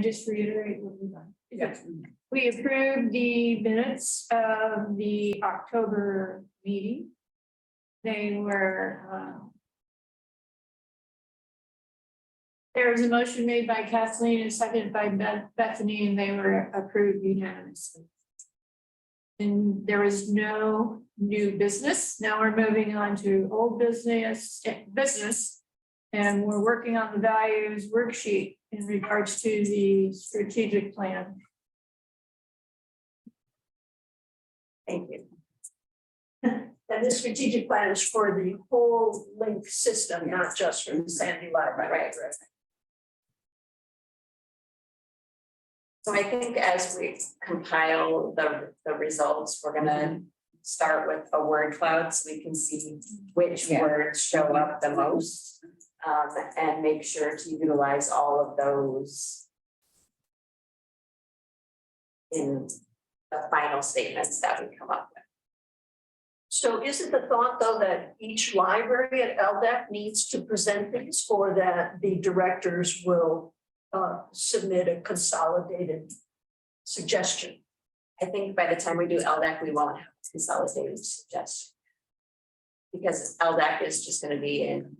just reiterate what we've done. Yes. We approved the minutes of the October meeting. They were, there was a motion made by Kathleen and seconded by Bethany, and they were approved unanimously. And there was no new business. Now we're moving on to old business, and we're working on the values worksheet in regards to the strategic plan. Thank you. And the strategic plan is for the whole link system, not just for the Sandy Library. Right. So I think as we compile the results, we're gonna start with a word cloud so we can see which words show up the most. And make sure to utilize all of those in the final statements that we come up with. So is it the thought, though, that each library at LDAP needs to present these, or that the directors will submit a consolidated suggestion? I think by the time we do LDAC, we won't have consolidated suggestion. Because LDAC is just gonna be in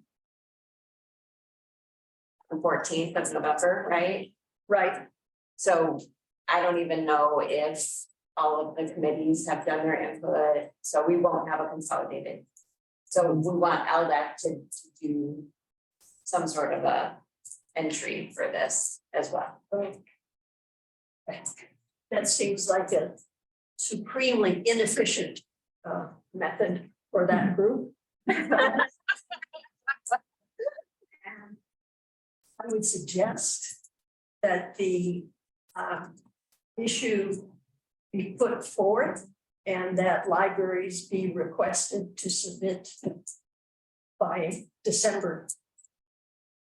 the 14th of November, right? Right. So I don't even know if all of the committees have done their input, so we won't have a consolidated. So we want LDAC to do some sort of a entry for this as well. That seems like a supremely inefficient method for that group. I would suggest that the issue be put forth and that libraries be requested to submit by December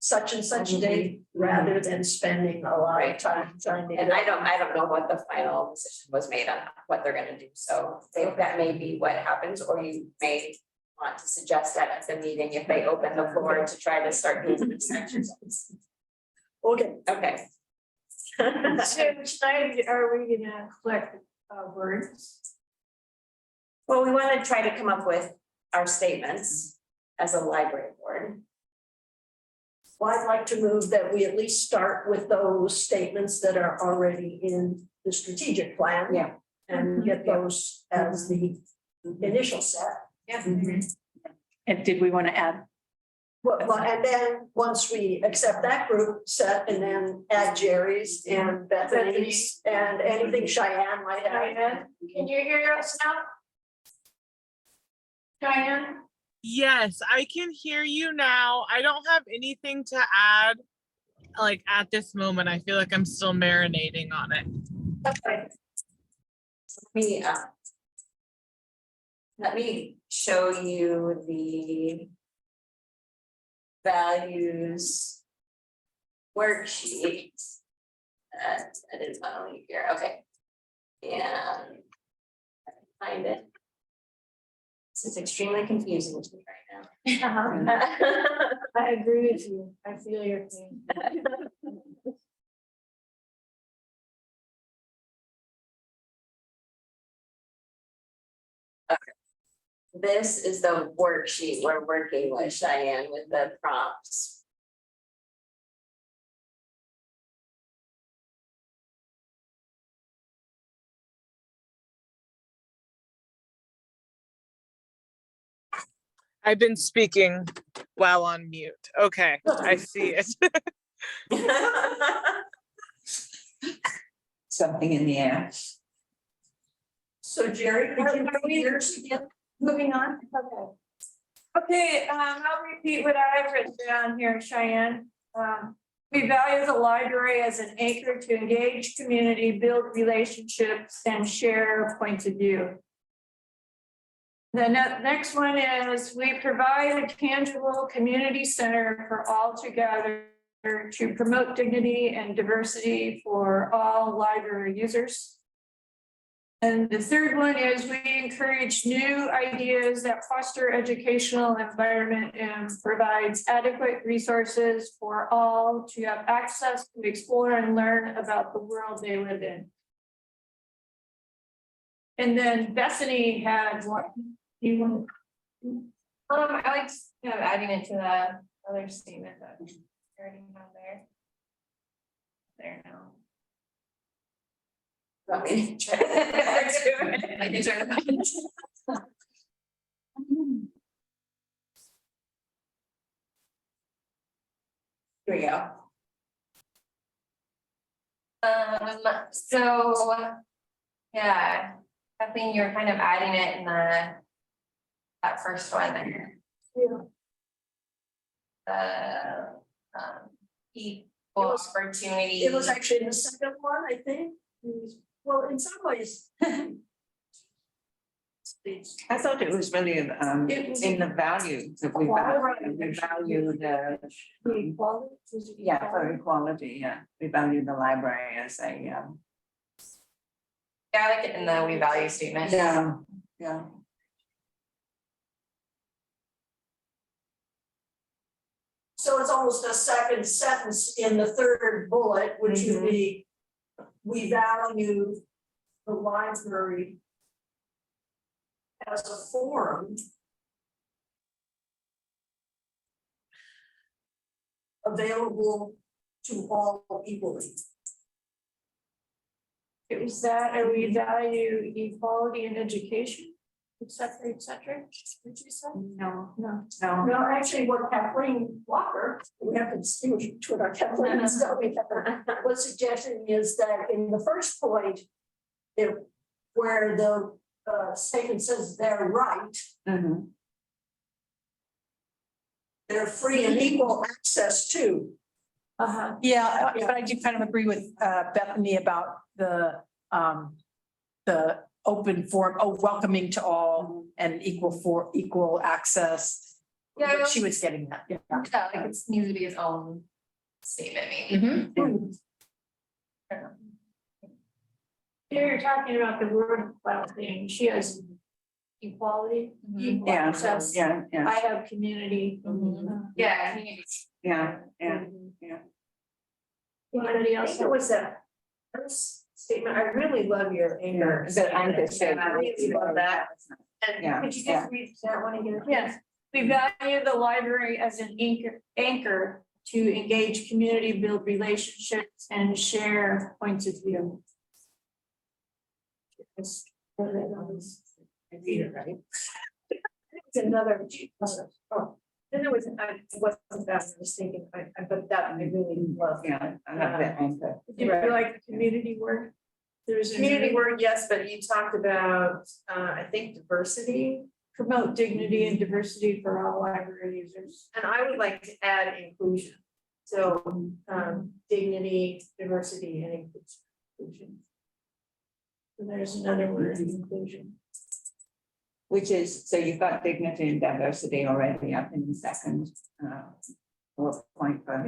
such and such date, rather than spending a lot of time trying to. And I don't know what the final decision was made on what they're gonna do, so that may be what happens, or you may want to suggest that at the meeting if they open the floor to try to start doing this exercise. Okay. Okay. So tonight, are we gonna collect words? Well, we want to try to come up with our statements as a library board. Well, I'd like to move that we at least start with those statements that are already in the strategic plan. Yeah. And get those as the initial set. Yeah. And did we want to add? Well, and then once we accept that group set, and then add Jerry's and Bethany's and anything Cheyenne might have. Cheyenne, can you hear us now? Cheyenne? Yes, I can hear you now. I don't have anything to add, like at this moment. I feel like I'm still marinating on it. Okay. Let me show you the values worksheet. I didn't want to leave here. Okay. And I can find it. This is extremely confusing to me right now. I agree with you. I feel your pain. This is the worksheet we're working with, Cheyenne, with the prompts. I've been speaking while on mute. Okay, I see it. Something in the air. So Jerry, could you read yours again? Moving on, okay. Okay, I'll repeat what I've written down here, Cheyenne. We value the library as an anchor to engage community, build relationships, and share points of view. The next one is we provide a tangible community center for all together to promote dignity and diversity for all library users. And the third one is we encourage new ideas that foster educational environment and provides adequate resources for all to have access to explore and learn about the world they live in. And then Bethany had what? You want? I like kind of adding it to the other statement that we already have there. There now. Want me to try to do it? I can try to find it. Here we go. So, yeah, Kathleen, you're kind of adding it in that first one there. The, equal opportunity. It was actually the second one, I think. Well, in some ways. I thought it was really It was- in the value that we value the, Equality? yeah, for equality, yeah. We value the library as a, Yeah, I like it in the we value statement. yeah. So it's almost a second sentence in the third bullet, which would be, we value the library as a forum available to all equally. It was that, and we value equality in education, et cetera, et cetera. What you said? No, No. no. No, actually, what Kathleen Walker, we have to distinguish between our Kathleen and Zoe, was suggesting is that in the first point, where the statement says they're right, Mhm. they're free and equal access to. Yeah, but I do kind of agree with Bethany about the open forum, welcoming to all and equal access. Yeah, But she was getting that, yeah. Yeah, like it needs to be its own statement, maybe. Here you're talking about the word cloud thing. She has equality, equal Yeah, access. yeah, yeah, I have community. Yeah, community. yeah. Anybody else? I think it was that first statement. I really love your anchor. The anchor statement. I really love that. Yeah, And could you yeah. just read that one again? Yes, we value the library as an anchor to engage community, build relationships, and share points of view. I read it right. It's another, oh, then there was, I wasn't that, I was thinking, but that I really love. Yeah, I love the anchor. Do you like the community work? There's a Community word, yes, but you talked about, I think diversity, promote dignity and diversity for all library users. and I would like to add inclusion. So, dignity, diversity, and inclusion. So there's another word, inclusion. Which is, so you've got dignity and diversity already up in the second bullet point for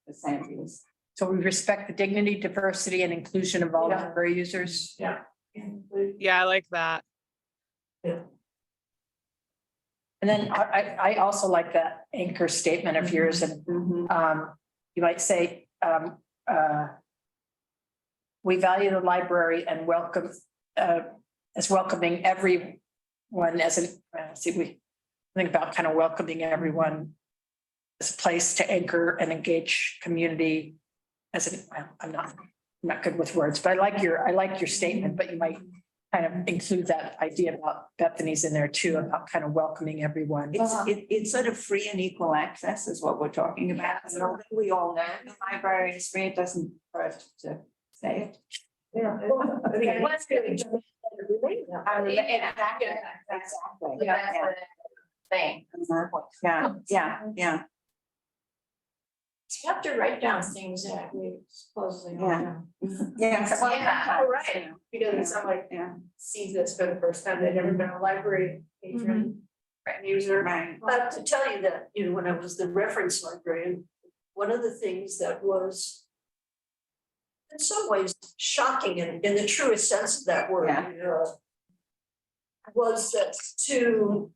the sentence. So we respect the dignity, diversity, and inclusion of all Yeah. library users. Yeah. Yeah, I like that. And then I also like that anchor statement of yours, and you might say, we value the library and welcome, as welcoming everyone as an, we think about kind of welcoming everyone as a place to anchor and engage community as an, well, I'm not good with words, but I like your statement, but you might kind of include that idea about Bethany's in there too, about kind of welcoming everyone. It's sort of free and equal access is what we're talking about. And although we all know the library is free, it doesn't hurt to say it. Yeah. I mean, what's really Exactly. Exactly. That's the thing. Yeah. You have to write down things that we supposedly all Yeah. know. Yeah. Yeah. All right, because somebody Yeah, sees this for the first time, they've never been a library patron, user. right. But to tell you that, when I was the reference librarian, one of the things that was in some ways shocking in the truest sense of that word. Was that to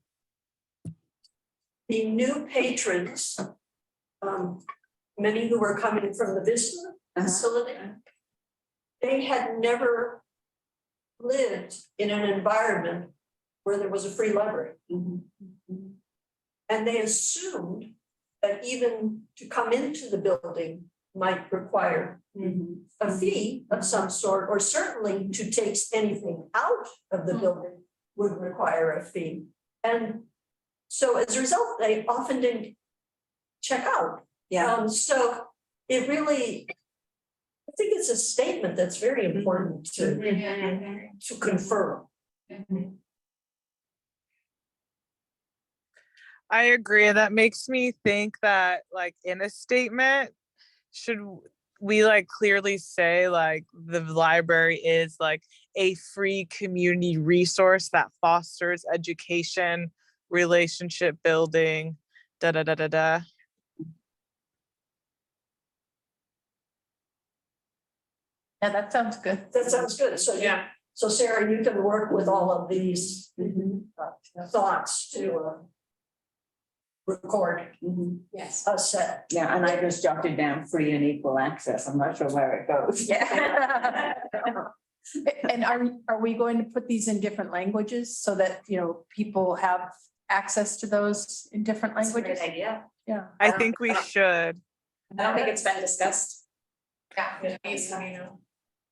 the new patrons, many who were coming from the Vista facility, they had never lived in an environment where there was a free library. And they assumed that even to come into the building might require a fee of some sort, or certainly to take anything out of the building would require a fee. And so as a result, they often didn't check out. So it really, I think it's a statement that's very important to confirm. I agree. That makes me think that like in a statement, should we like clearly say like the library is like a free community resource that fosters education, relationship building, da da da da da. Yeah, that sounds good. That sounds good. So so Sarah, you can work with all of these thoughts to record Yes. a set. Yeah, and I just jotted down free and equal access. I'm not sure where it goes. And are we going to put these in different languages so that, you know, people have access to those in different That's a languages? great idea. Yeah. I think we should. I don't think it's been discussed. Yeah, you know.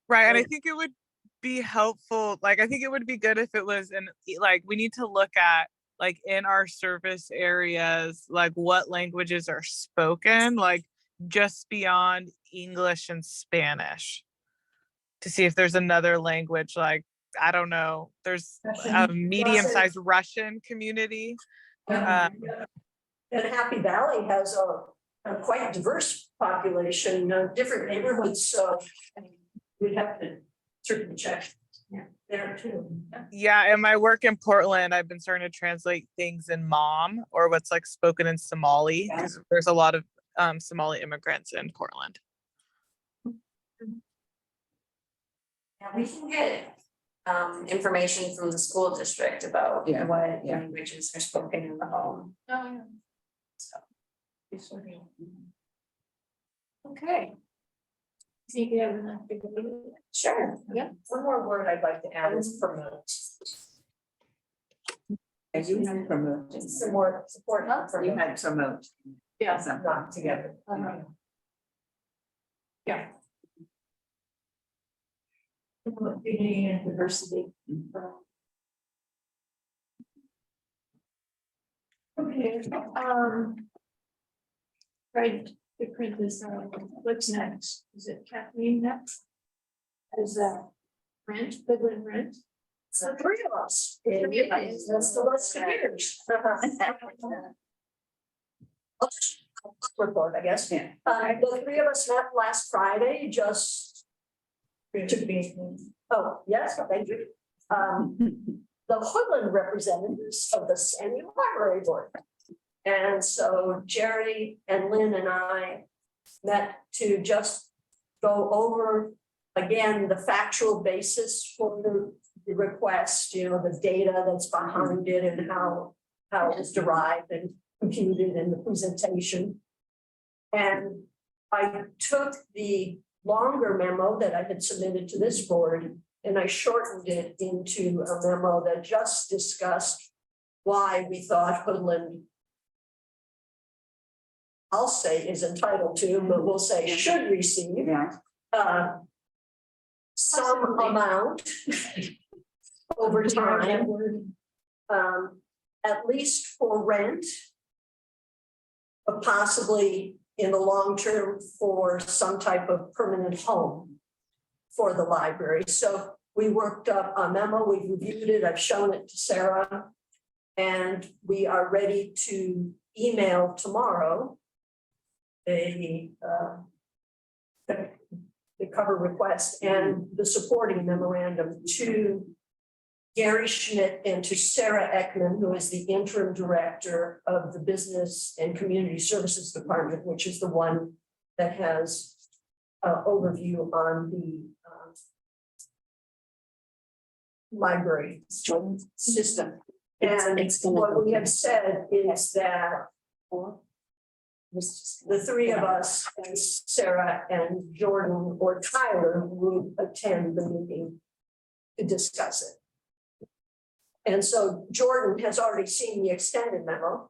Right. And I think it would be helpful. Like, I think it would be good if it was like, we need to look at like in our service areas, like what languages are spoken, like just beyond English and Spanish, to see if there's another language, like, I don't know, there's a medium-sized Russian community. And Happy Valley has a quite diverse population, different neighborhoods, so we'd have to certainly check there too. Yeah, in my work in Portland, I've been starting to translate things in Mom, or what's like spoken in Somali, because there's a lot of Somali immigrants in Portland. Yeah, we can get information from the school district about what languages are spoken in the home. Okay. See, you have enough to go. Sure. Yeah, one more word I'd like to add is promote. As you had promoted. Some more support, not You promote. had promote. Yeah, Something. not together. Yeah. Dignity and diversity. Okay, tried to print this out. What's next? Is it Kathleen next? Is Rent, Hoodland Rent? So three of us. That's the list of years. Report, I guess. Yeah. The three of us met last Friday, just to be, oh, yes, thank you. The Hoodland representatives of the Sandy Library Board. And so Jerry and Lynn and I met to just go over again the factual basis for the request, you know, the data that's behind it and how it was derived and computed in the presentation. And I took the longer memo that I had submitted to this board and I shortened it into a memo that just discussed why we thought Hoodland, I'll say is entitled to, but we'll say should receive some amount over time, at least for rent, but possibly in the long term for some type of permanent home for the library. So we worked up a memo, we've reviewed it, I've shown it to Sarah, and we are ready to email tomorrow the cover request and the supporting memorandum to Gary Schmidt and to Sarah Ekman, who is the interim director of the Business and Community Services Department, which is the one that has overview on the library system. And what we have said is that the three of us, and Sarah and Jordan or Tyler, would attend the meeting to discuss it. And so Jordan has already seen the extended memo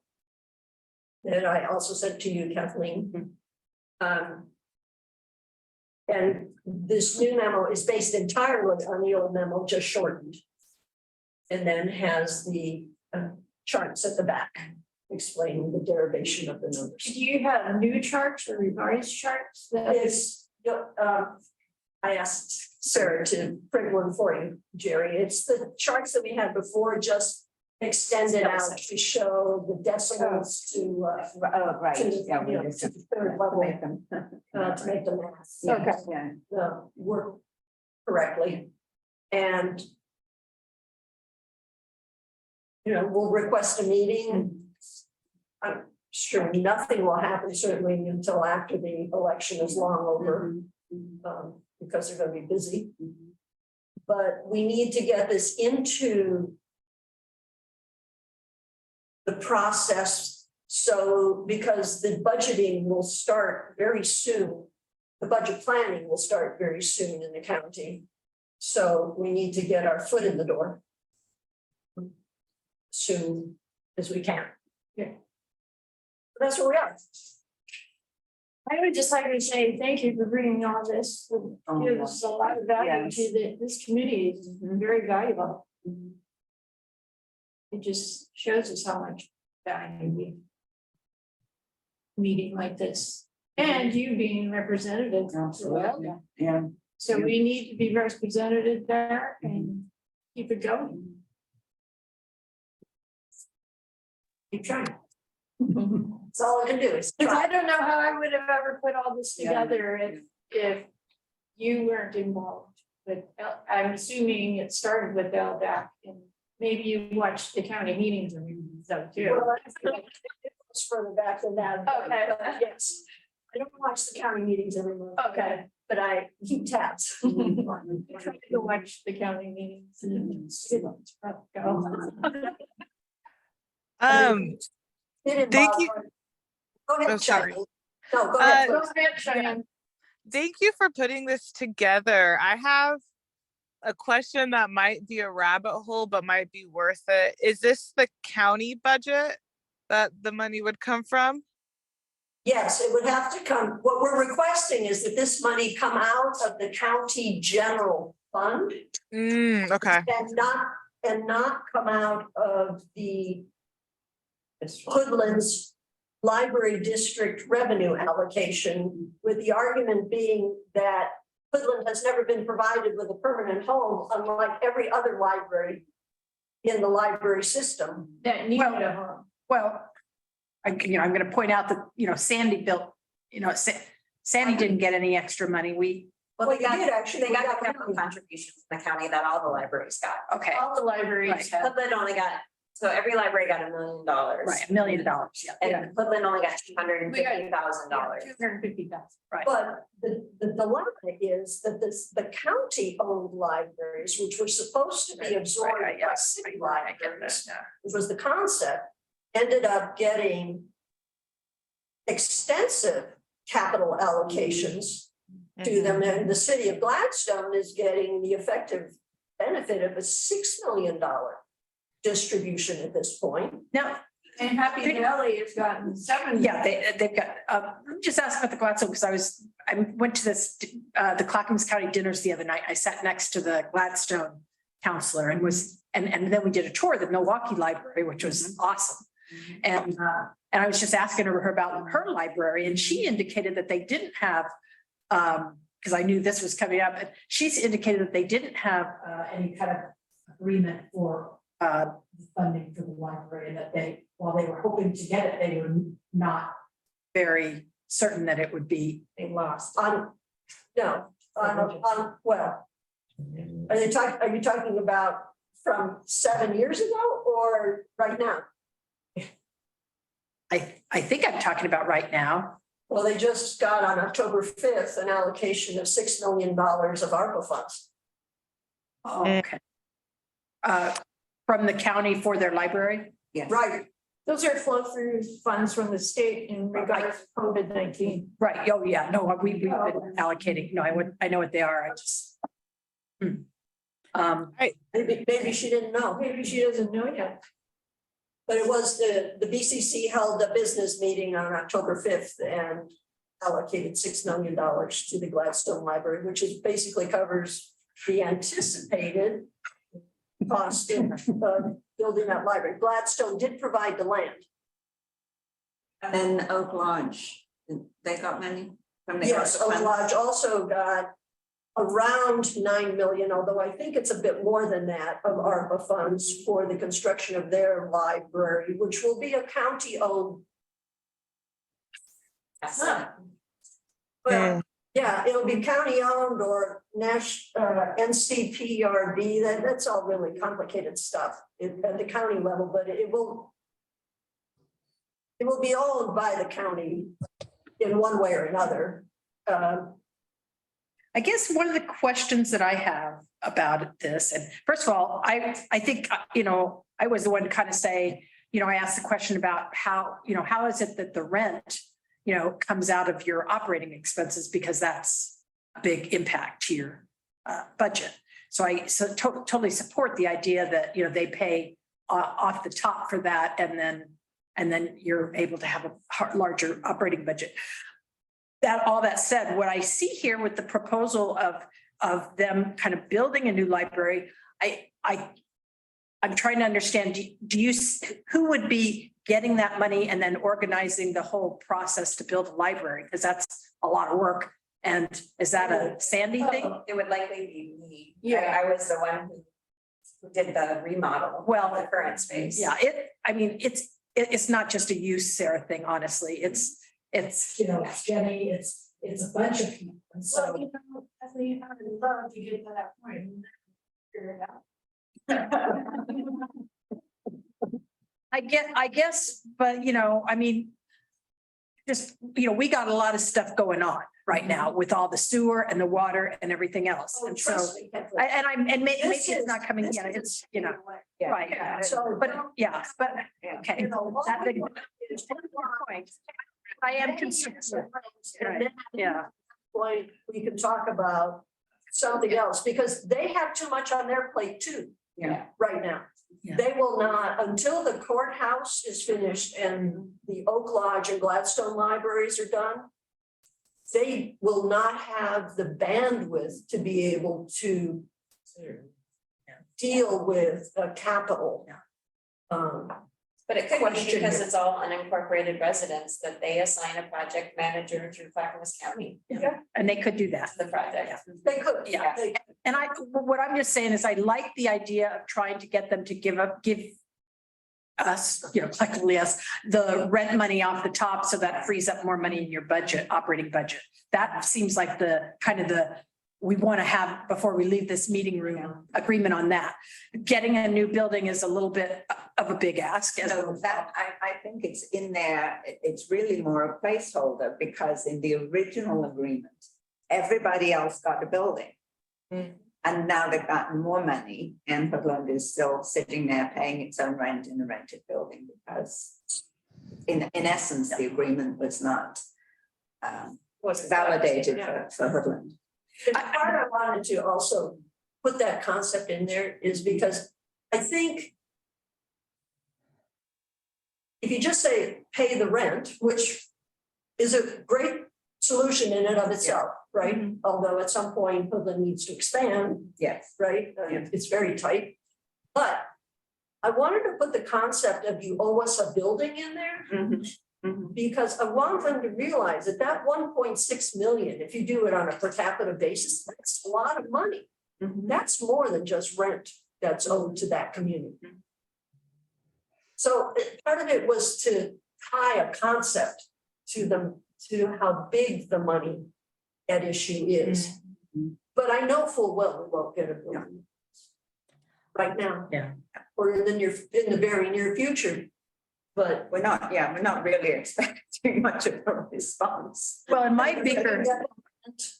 that I also sent to you, Kathleen. And this new memo is based entirely on the old memo, just shortened. And then has the charts at the back explaining the derivation of the numbers. Do you have new charts or revised charts? That It's, I asked Sarah to print one for you, Jerry. It's the charts that we had before, just extended out to show the decimals to, right, to, yeah, you know, we just to the third level, make them. to make the math. Yeah, yeah. Work correctly. And we'll request a meeting. I'm sure nothing will happen certainly until after the election is long over, because they're going to be busy. But we need to get this into the process. So, because the budgeting will start very soon, the budget planning will start very soon in the county. So we need to get our foot in the door soon as we can. Yeah. That's where we are. I would just like to say thank you for bringing all this. It gives a lot of value to this committee. It's very valuable. It just shows us how much value we meeting like this and you being representative. Absolutely, yeah. So we need to be represented there and keep it going. Keep trying. That's all I can do is Because I try. don't know how I would have ever put all this together if you weren't involved. But I'm assuming it started with LDAC and maybe you watched the county meetings and stuff too. Well, it's further back than that. Okay. But yes, I don't watch the county meetings every month. Okay. But I keep tabs. I tried to watch the county meetings. And it's go. Thank Thank you. Go Oh, ahead, sorry. Charlie. No, go ahead. Go please. ahead, Cheyenne. Thank you for putting this together. I have a question that might be a rabbit hole, but might be worth it. Is this the county budget that the money would come from? Yes, it would have to come. What we're requesting is that this money come out of the county general fund Okay. and not come out of the Hoodlands Library District revenue allocation, with the argument being that Hoodland has never been provided with a permanent home, unlike every other library in the library system. That need a home. Well, I'm going to point out that, Sandy built, Sandy didn't get any extra money. Well, Well, they you got, did actually. they We got got the capital money. contribution from the county that all the libraries got. Okay, All the libraries Right. have. Hoodland only got, so every library got $1 million. right, $1 million, yeah. And Hoodland only got $250,000. $250,000. Right. But the dilemma is that the county-owned libraries, which were supposed to be absorbed by city libraries, which was the concept, ended up getting extensive capital allocations to them, and the city of Gladstone is getting the effective benefit of a $6 million distribution at this point. Now, And Happy Valley has gotten 7. yeah, they've got, I'm just asking about the Gladstone because I went to the Clackamas County dinners the other night. I sat next to the Gladstone counselor and and then we did a tour of the Milwaukee Library, which was awesome. And I was just asking her about her library, and she indicated that they didn't have, because I knew this was coming up, and she's indicated that they didn't have any kind of agreement for funding for the library, and that while they were hoping to get it, they were not very certain that it would be. They lost well, are you talking about from 7 years ago or right now? I think I'm talking about right now. Well, they just got on October 5th an allocation of $6 million of ARPA funds. Oh, okay. From the county for their library? Yes. Right, Those are flow through funds from the state in regards to COVID-19. Right, oh, yeah, no, we've been allocating, no, I know what they are, I just. maybe she didn't know. Maybe she doesn't know yet. But it was the BCC held a business meeting on October 5th and allocated $6 million to the Gladstone Library, which is basically covers the anticipated cost of building that library. Gladstone did provide the land. And then Oak Lodge, they got money from the. Yes, ARPA Oak funds? Lodge also got around 9 million, although I think it's a bit more than that of ARPA funds for the construction of their library, which will be a county-owned. Well, yeah, it'll be county-owned or NCPRD, that's all really complicated stuff at the county level, but it will be owned by the county in one way or another. I guess one of the questions that I have about this, and first of all, I think, I was the one to kind of say, I asked the question about how is it that the rent, comes out of your operating expenses, because that's a big impact to your budget. So I totally support the idea that, they pay off the top for that, and then you're able to have a larger operating budget. All that said, what I see here with the proposal of them kind of building a new library, I'm trying to understand, who would be getting that money and then organizing the whole process to build a library? Because that's a lot of work. And is that a Sandy thing? It would likely be me. Yeah. I was the one who did the remodel. Well, the current space. Yeah, it's not just a use, Sarah thing, honestly. It's Jenny, it's a bunch of people. And So, so, I think I would love to get to that point and figure it out. I guess, but just, we got a lot of stuff going on right now with all the sewer and the water and everything else. And so, Trust me, maybe This it's is- not coming, this it's, is- right. Yeah. So, But, okay. you know, That big point. I am concerned. Right, yeah. Point, we can talk about something else, because they have too much on their plate too. Yeah. Right now. Yeah. They will not, until the courthouse is finished and the Oak Lodge and Gladstone libraries are done, they will not have the bandwidth to be able to deal with capital. But it could be Question. because it's all unincorporated residents that they assign a project manager through Clackamas County And they could do that. to the project. They could, Yeah. they- And what I'm just saying is I like the idea of trying to get them to give us, collectively us, the rent money off the top, so that frees up more money in your budget, operating budget. That seems like we want to have, before we leave this meeting room, agreement on that. Getting a new building is a little bit of a big ask. So that, I think it's in there, it's really more a placeholder, because in the original agreement, everybody else got a building. And now they've gotten more money, and Hoodland is still sitting there paying its own rent in a rented building, because in essence, the agreement was not validated for Hoodland. And part I wanted to also put that concept in there is because I think if you just say pay the rent, which is a great solution in and of itself, right? Although at some point Hoodland needs to expand, Yes. right? It's very tight. But I wanted to put the concept of you owe us a building in there. Because I want them to realize that 1.6 million, if you do it on a per capita basis, that's a lot of money. That's more than just rent that's owed to that community. So part of it was to tie a concept to how big the money at issue is. But I know full well we won't get a building right now. Yeah. Or in the very near future. but we're not really expecting much of a response. Well, and my bigger,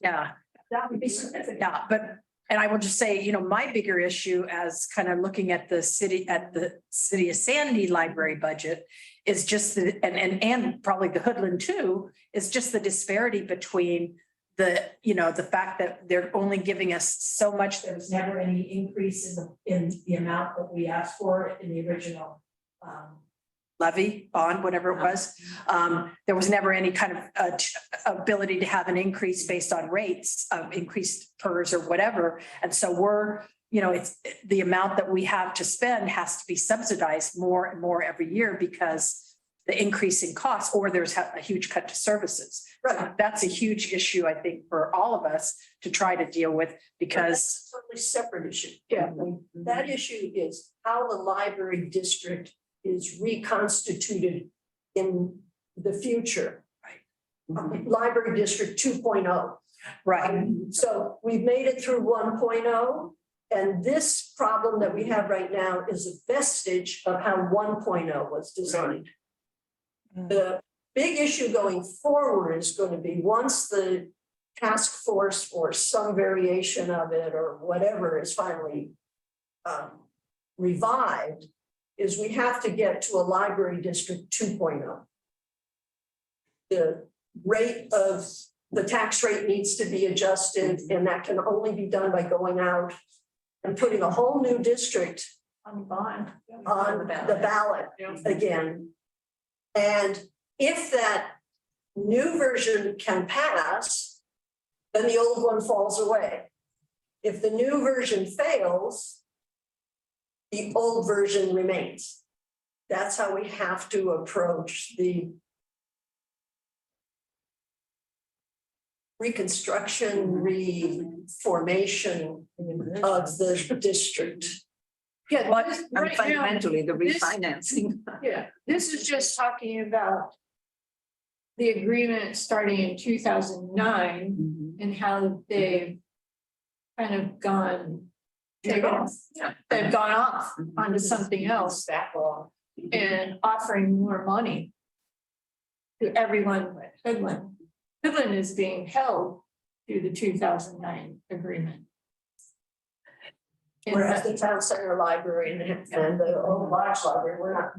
yeah, that would be significant. yeah, but, and I will just say, you know, my bigger issue as kind of looking at the city of Sandy library budget is just the, and probably the Hoodland too, is just the disparity between the, you know, the fact that they're only giving us so much. There was never any increase in the amount that we asked for in the original levy bond, whatever it was. There was never any kind of ability to have an increase based on rates of increased PERS or whatever. And so we're, you know, it's the amount that we have to spend has to be subsidized more and more every year because the increase in costs, or there's a huge cut to services. Right. That's a huge issue, I think, for all of us to try to deal with because. That's a totally separate issue. Yeah, that issue is how the library district is reconstituted in the future. Right. Library District 2.0. Right. So we've made it through 1.0, and this problem that we have right now is a vestige of how 1.0 was designed. The big issue going forward is going to be once the task force or some variation of it or whatever is finally revived, is we have to get to a library district 2.0. The rate of the tax rate needs to be adjusted, and that can only be done by going out and putting a whole new district on the ballot again. And if that new version can pass, then the old one falls away. If the new version fails, the old version remains. That's how we have to approach the reconstruction, reformation of the district. Yeah, Well, this- And right now, fundamentally, the this- refinancing. yeah, this is just talking about the agreement starting in 2009 and how they've kind of gone, they've gone off onto something else and offering more money to everyone with Hoodland. Hoodland is being held to the 2009 agreement. And Whereas the town center library and the old large library, we're not.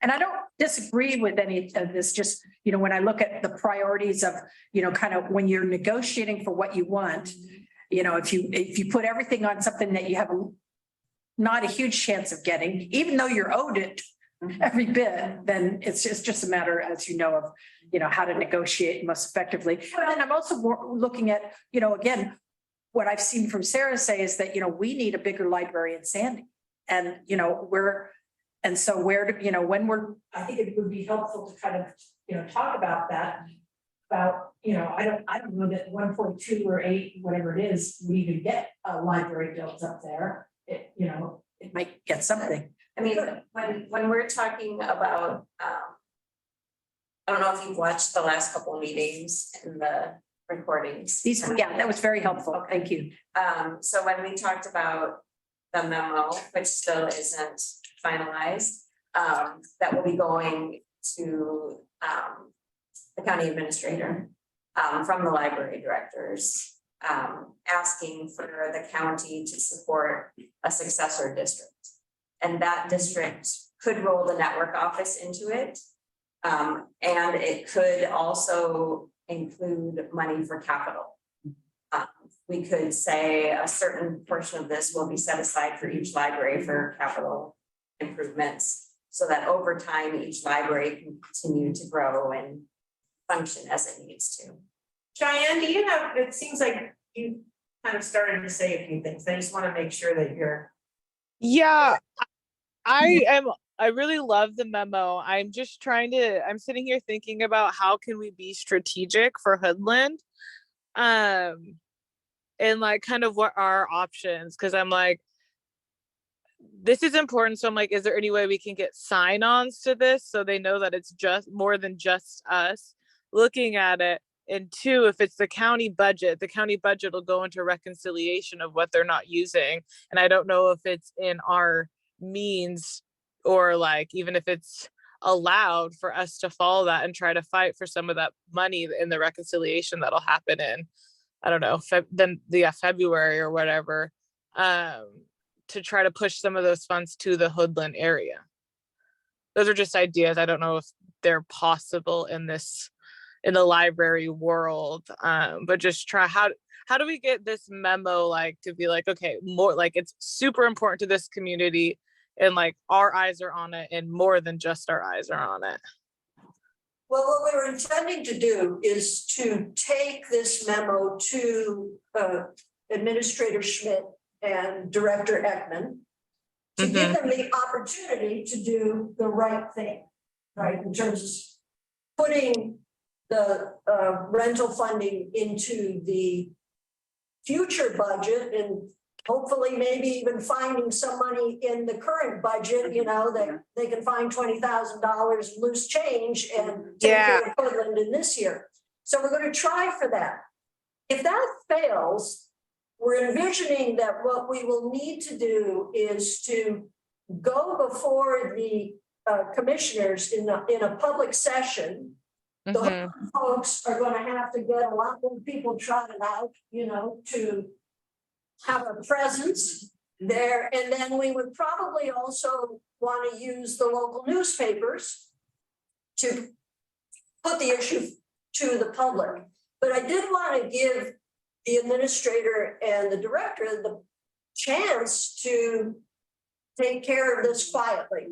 And I don't disagree with any of this, just, you know, when I look at the priorities of, you know, kind of when you're negotiating for what you want, you know, if you put everything on something that you have not a huge chance of getting, even though you're owed it every bit, then it's just a matter, as you know, of, you know, how to negotiate most effectively. But then I'm also looking at, you know, again, what I've seen from Sarah say is that, you know, we need a bigger library in Sandy. And, you know, so where do, you know, I think it would be helpful to kind of, you know, talk about that. About, you know, I don't know that 1.2 or 8, whatever it is, we even get a library built up there. It, you know, it might get something. I mean, when we're talking about, I don't know if you've watched the last couple of meetings and the recordings. Yeah, that was very helpful. Thank you. So when we talked about the memo, which still isn't finalized, that will be going to the county administrator from the library directors, asking for the county to support a successor district. And that district could roll the network office into it. And it could also include money for capital. We could say a certain portion of this will be set aside for each library for capital improvements, so that over time, each library can continue to grow and function as it needs to. Cheyenne, do you have, it seems like you kind of started to say a few things. I just want to make sure that you're. Yeah, I really love the memo. I'm sitting here thinking about how can we be strategic for Hoodland? And like kind of what are our options? Because I'm like, this is important. So I'm like, is there any way we can get sign-ons to this so they know that it's just more than just us looking at it? And 2, if it's the county budget will go into reconciliation of what they're not using. And I don't know if it's in our means or like, even if it's allowed for us to follow that and try to fight for some of that money in the reconciliation that'll happen in, I don't know, February or whatever, to try to push some of those funds to the Hoodland area. Those are just ideas. I don't know if they're possible in the library world, but just try, how do we get this memo like to be like, okay, more like it's super important to this community, and like our eyes are on it, and more than just our eyes are on it. Well, what we were intending to do is to take this memo to Administrator Schmidt and Director Ekman to give them the opportunity to do the right thing, right? In terms of putting the rental funding into the future budget, and hopefully maybe even finding some money in the current budget, you know, that they can find $20,000 loose change and take care of Hoodland in this year. So we're going to try for that. If that fails, we're envisioning that what we will need to do is to go before the commissioners in a public session. The folks are going to have to get a lot more people trotted out, you know, to have a presence there. And then we would probably also want to use the local newspapers to put the issue to the public. But I did want to give the administrator and the director the chance to take care of this quietly.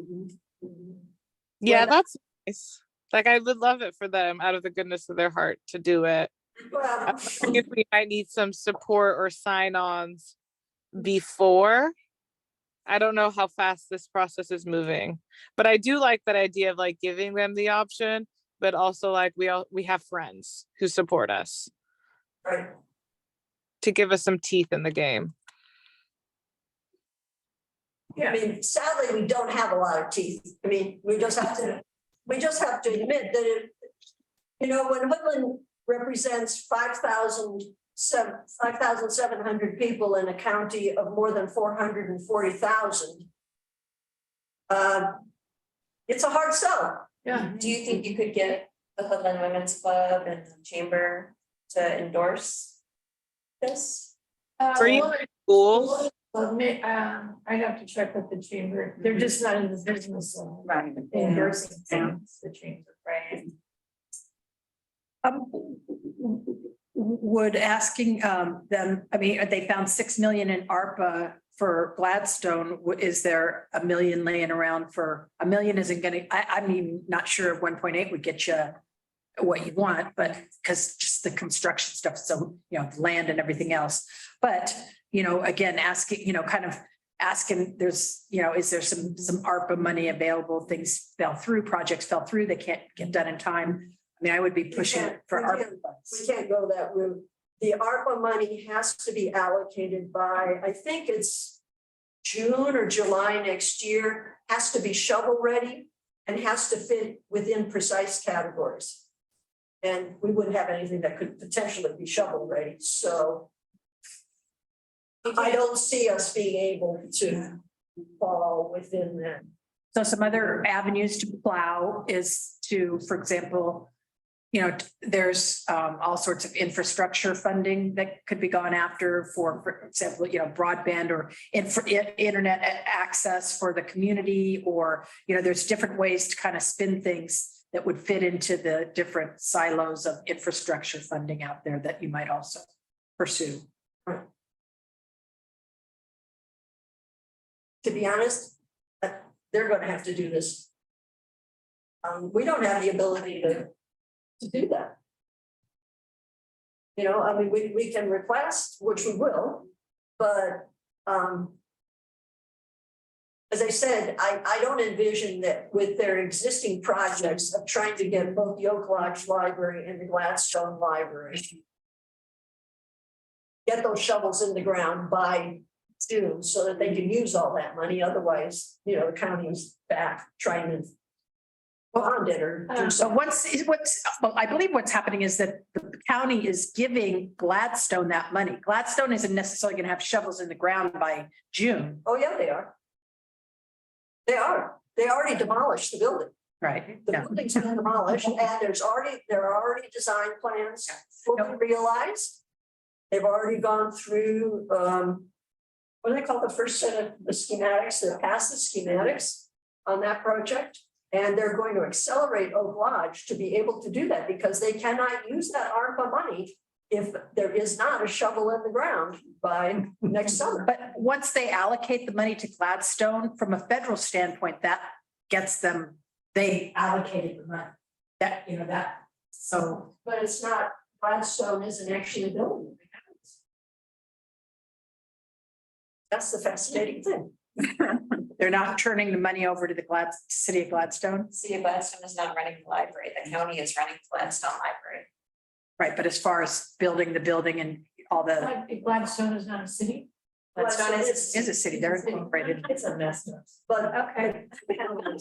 Yeah, that's nice. Like, I would love it for them out of the goodness of their heart to do it. Well, I think if we might need some support or sign-ons before. I don't know how fast this process is moving, but I do like that idea of like giving them the option, but also like we have friends who support us, right. To give us some teeth in the game. Yeah, I mean, sadly, we don't have a lot of teeth. I mean, we just have to admit that it, you know, when Hoodland represents 5,700 people in a county of more than 440,000. It's a hard sell. Yeah. Do you think you could get the Hoodland Women's Club and the Chamber to endorse this? For you, schools? I'd have to check with the chamber. They're just not in the business of endorsing things, the chamber, right? Would asking them, I mean, they found 6 million in ARPA for Gladstone. Is there $1 million laying around for $1 million? Isn't gonna, I mean, not sure if 1.8 would get you what you want, but because just the construction stuff, so, you know, land and everything else. But, you know, again, asking, you know, kind of asking, there's, you know, is there some ARPA money available? Things fell through, projects fell through, they can't get done in time. I mean, I would be pushing for ARPA. We can't go that route. The ARPA money has to be allocated by, I think it's June or July next year, has to be shovel ready and has to fit within precise categories. And we wouldn't have anything that could potentially be shovel ready. So I don't see us being able to fall within that. So some other avenues to plow is to, for example, you know, there's all sorts of infrastructure funding that could be gone after for example, you know, broadband or internet access for the community, or, you know, there's different ways to kind of spin things that would fit into the different silos of infrastructure funding out there that you might also pursue. To be honest, they're going to have to do this. We don't have the ability to do that. You know, I mean, we can request, which we will, but as I said, I don't envision that with their existing projects of trying to get both the Oak Lodge Library and the Gladstone Library, get those shovels in the ground by June so that they can use all that money. Otherwise, you know, the county's back trying to bond it or do So something. well, I believe what's happening is that the county is giving Gladstone that money. Gladstone isn't necessarily going to have shovels in the ground by June. Oh, yeah, they are. They are. they already demolished the building. Right, The no, building's been demolished and there are already design plans fully realized. They've already gone through, what do they call the first set of the schematics? They're past the schematics on that project. And they're going to accelerate Oak Lodge to be able to do that because they cannot use that ARPA money if there is not a shovel in the ground by next summer. but once they allocate the money to Gladstone, from a federal standpoint, that gets them, they allocated the money. That, you know, that, so. But it's not, Gladstone isn't actually building. That's the fascinating thing. They're not turning the money over to the city of Gladstone. City of Gladstone is not running the library, the county is running the Gladstone Library. Right, but as far as building the building and all the, Gladstone is not a city. Gladstone is a city, they're incorporated. It's a mess, but okay.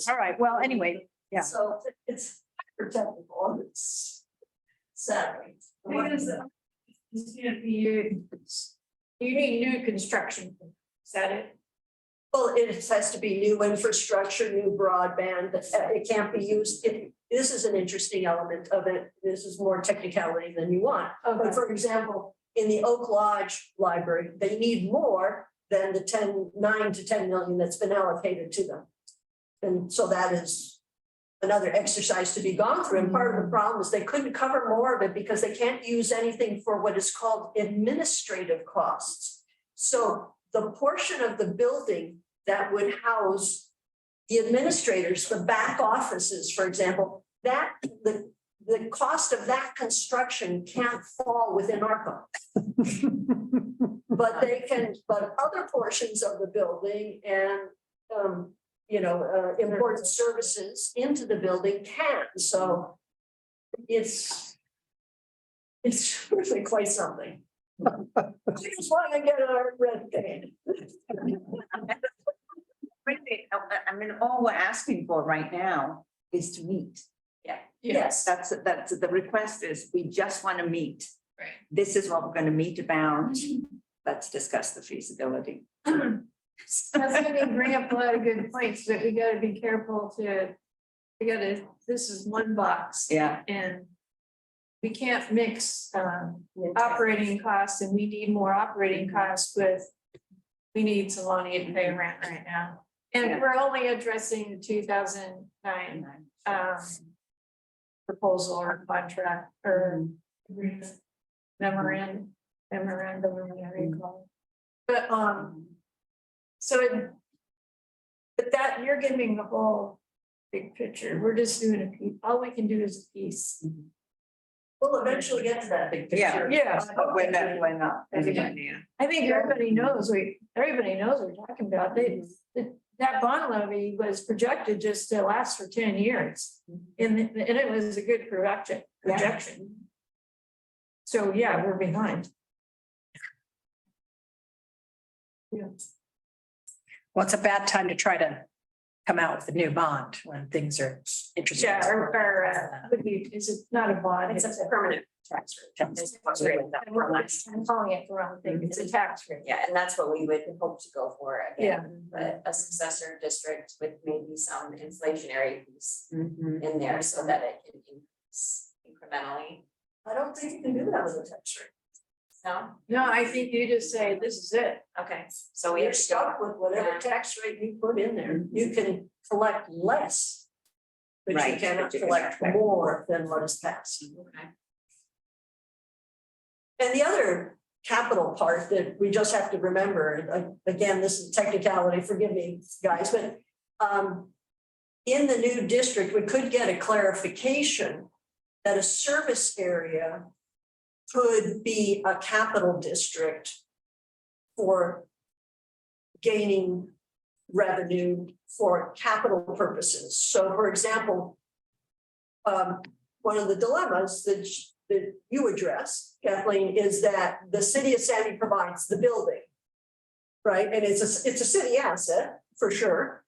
All right, well, anyway, yeah. So it's protectable, it's sadly. It's gonna be, you need new construction. Is that it? Well, it has to be new infrastructure, new broadband, it can't be used, this is an interesting element of it, this is more technicality than you want. But for example, in the Oak Lodge Library, they need more than the 9 to 10 million that's been allocated to them. And so that is another exercise to be gone through, and part of the problem is they couldn't cover more of it because they can't use anything for what is called administrative costs. So the portion of the building that would house the administrators, the back offices, for example, that the cost of that construction can't fall within ARPA. But they can, but other portions of the building and, important services into the building can, so it's really quite something. I just want to get a red paint. I mean, all we're asking for right now is to meet. Yeah. Yes. That's the request is, we just want to meet. Right. This is what we're going to meet about. Let's discuss the feasibility. That's gonna bring up a lot of good points, but we gotta be careful this is one box. Yeah. And we can't mix operating costs, and we need more operating costs we need some money to pay rent right now. And Yeah. we're only addressing the 2009 proposal or contract or agreement, memorandum, or whatever you call it. But but that, you're giving the whole big picture. We're just doing a piece. All we can do is a piece. We'll eventually get to that big picture. Yeah. But we're not. I think everybody knows what we're talking about. That bond levy was projected just to last for 10 years. And it was a good projection. So yeah, we're behind. Yeah. Well, it's a bad time to try to come out with a new bond when things are interesting. Yeah, is it not a bond? It's a permanent tax rate. It's tax rate. I'm calling it the wrong thing. It's a tax rate. Yeah, and that's what we would hope to go for again, but a successor district with maybe some inflationary piece in there so that it can increase incrementally. I don't think you can do that with a tax rate. No, I think you just say, this is it. Okay, so we You're have to stuck go. with whatever tax rate you put in there. You can collect less. But you Right, cannot but you can collect collect more than what is passed. Okay. And the other capital part that we just have to remember, again, this is technicality, forgive me, guys, but in the new district, we could get a clarification that a service area could be a capital district for gaining revenue for capital purposes. So for example, one of the dilemmas that you address, Kathleen, is that the city of Sandy provides the building, right? And it's a city asset for sure.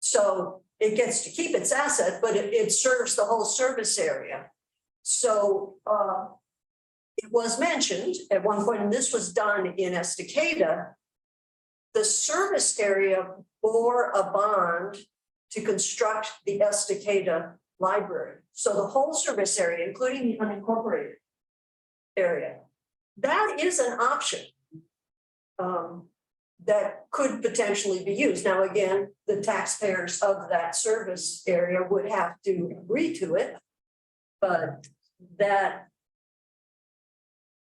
So it gets to keep its asset, but it serves the whole service area. So it was mentioned at one point, and this was done in Estacada, the service area or a bond to construct the Estacada Library. So the whole service area, including the unincorporated area, that is an option. That could potentially be used. Now, again, the taxpayers of that service area would have to agree to it. But that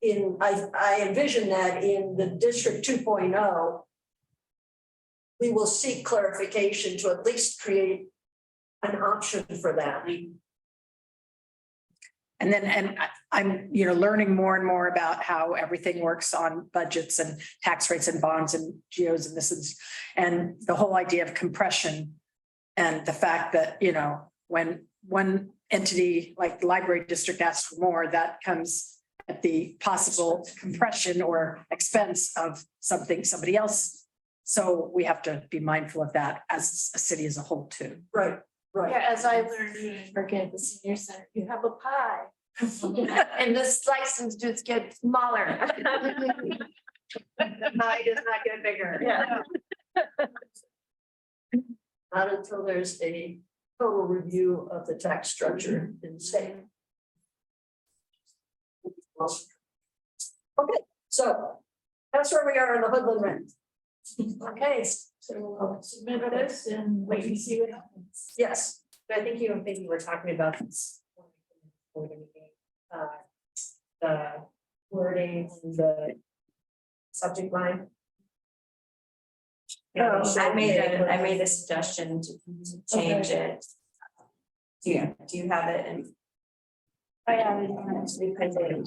I envision that in the District 2.0, we will seek clarification to at least create an option for that. And then, I'm, learning more and more about how everything works on budgets and tax rates and bonds and geos and and the whole idea of compression. And the fact that, when one entity like the library district asks for more, that comes at the possible compression or expense of somebody else. So we have to be mindful of that as a city as a whole too. Right, right. Yeah, as I learned working at the senior center, you have a pie. And the slices just get smaller. The pie does not get bigger. Yeah. Not until there's a total review of the tax structure in the state. Okay, so that's where we are in the Hoodland Rent. Okay, so we'll submit this and wait and see what happens. Yes, So I think you maybe were talking about this. The wording, the subject line. I made a suggestion to change it. Do you have it in? I have it. We could do.